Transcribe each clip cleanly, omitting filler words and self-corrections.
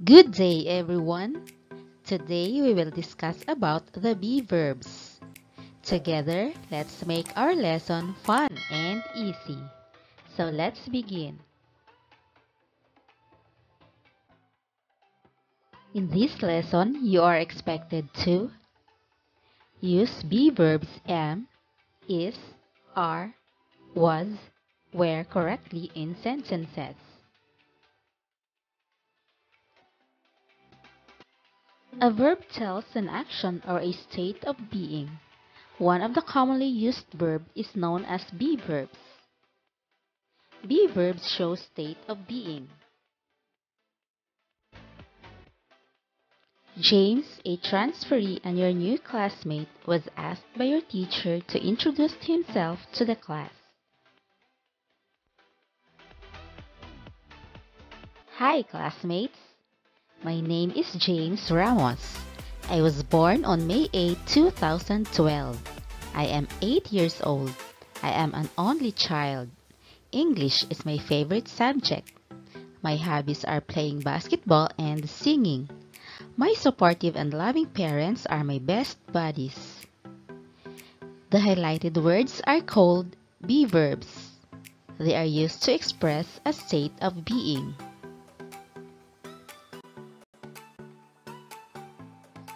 Good day, everyone. Today we will discuss about the be verbs. Together, let's make our lesson fun and easy. So let's begin. In this lesson, you are expected to use be verbs am, is, are, was, were correctly in sentences. A verb tells an action or a state of being. One of the commonly used verbs is known as be verbs. Be verbs show state of being. James, a transferee and your new classmate, was asked by your teacher to introduce himself to the class. Hi, classmates. My name is James Ramos. I was born on May 8, 2012. I am 8 years old. I am an only child. English is my favorite subject. My hobbies are playing basketball and singing. My supportive and loving parents are my best buddies. The highlighted words are called be verbs. They are used to express a state of being.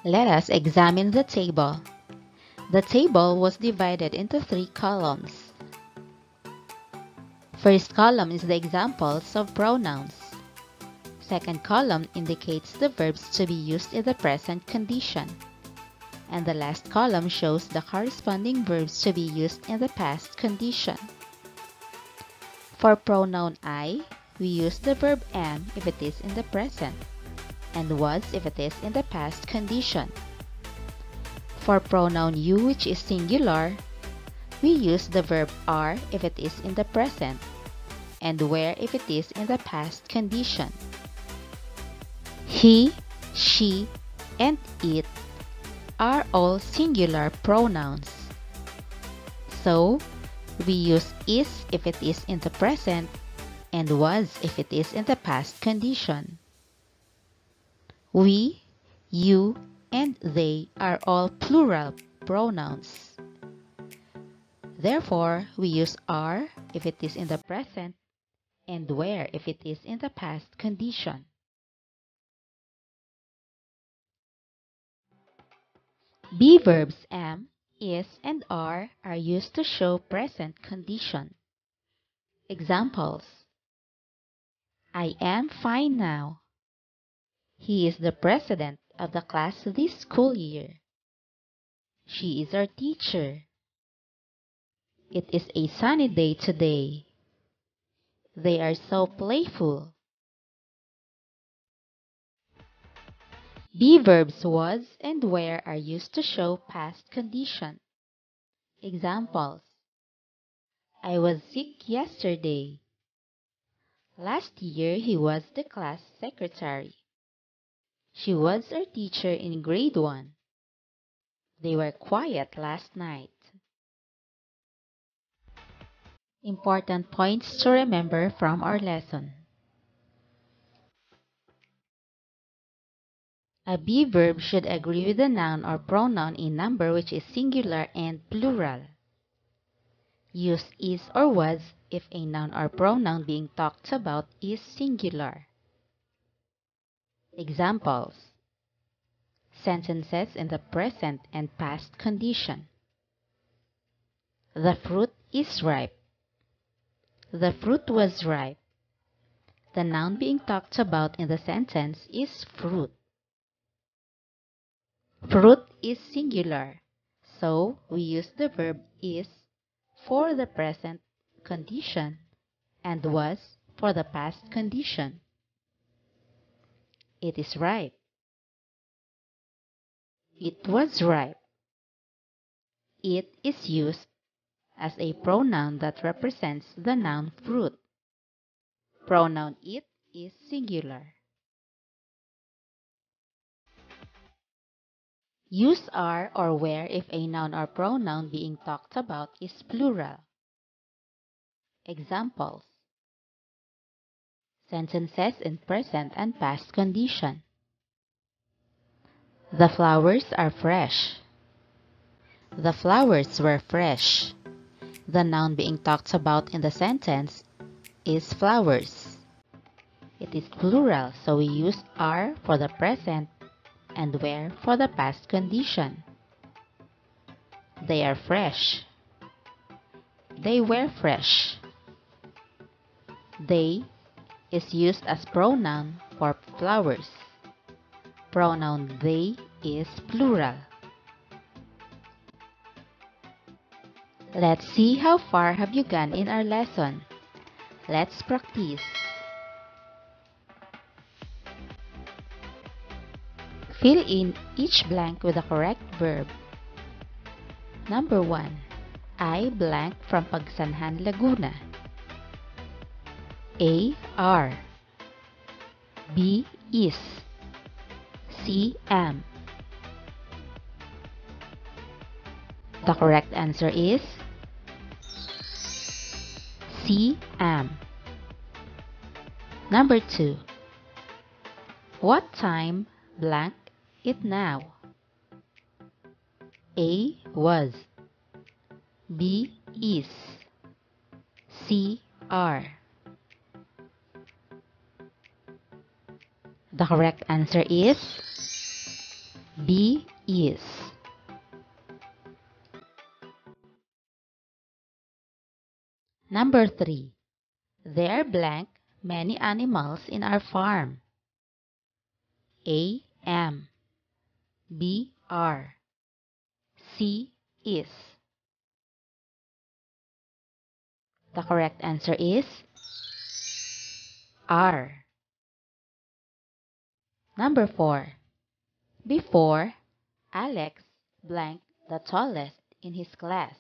Let us examine the table. The table was divided into 3 columns. First column is the examples of pronouns. Second column indicates the verbs to be used in the present condition. And the last column shows the corresponding verbs to be used in the past condition. For pronoun I, we use the verb am if it is in the present, and was if it is in the past condition. For pronoun you, which is singular, we use the verb are if it is in the present, and were if it is in the past condition. He, she, and it are all singular pronouns. So, we use is if it is in the present and was if it is in the past condition. We, you, and they are all plural pronouns. Therefore, we use are if it is in the present and were if it is in the past condition. Be verbs am, is, and are used to show present condition. Examples: I am fine now. He is the president of the class this school year. She is our teacher. It is a sunny day today. They are so playful. Be verbs was and were are used to show past condition. Examples: I was sick yesterday. Last year he was the class secretary. She was our teacher in grade 1. They were quiet last night. Important points to remember from our lesson. A be verb should agree with the noun or pronoun in number which is singular and plural. Use is or was if a noun or pronoun being talked about is singular. Examples: sentences in the present and past condition. The fruit is ripe. The fruit was ripe. The noun being talked about in the sentence is fruit. Fruit is singular, so we use the verb is for the present condition and was for the past condition. It is ripe. It was ripe. It is used as a pronoun that represents the noun fruit. Pronoun it is singular. Use are or were if a noun or pronoun being talked about is plural. Examples: Sentences in present and past condition. The flowers are fresh. The flowers were fresh. The noun being talked about in the sentence is flowers. It is plural, so we use are for the present and were for the past condition. They are fresh. They were fresh. They is used as pronoun for flowers. Pronoun they is plural. Let's see how far have you gone in our lesson. Let's practice. Fill in each blank with the correct verb. Number 1. I blank from Pagsanhan, Laguna. A. Are. B. Is. C. Am. The correct answer is C. Am. Number 2. What time blank it now? A. Was. B. Is. C. Are. The correct answer is B. Is. Number 3. There blank many animals in our farm. A. Am. B. Are. C. Is. The correct answer is Are. Number 4. Before, Alex blank the tallest in his class,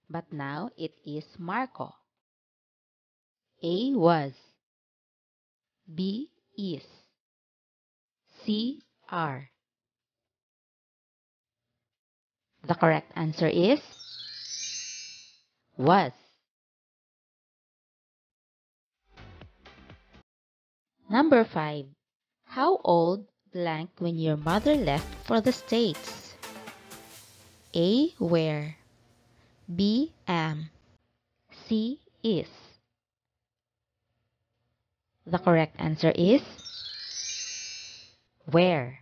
but now it is Marco. A. Was. B. Is. C. Are. The correct answer is Was. Number 5. How old blank when your mother left for the States? A. Where. B. Am. C. Is. The correct answer is Where.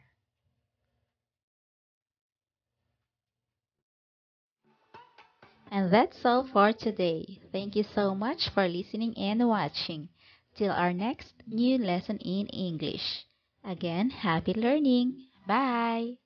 And that's all for today. Thank you so much for listening and watching. Till our next new lesson in English. Again, happy learning. Bye!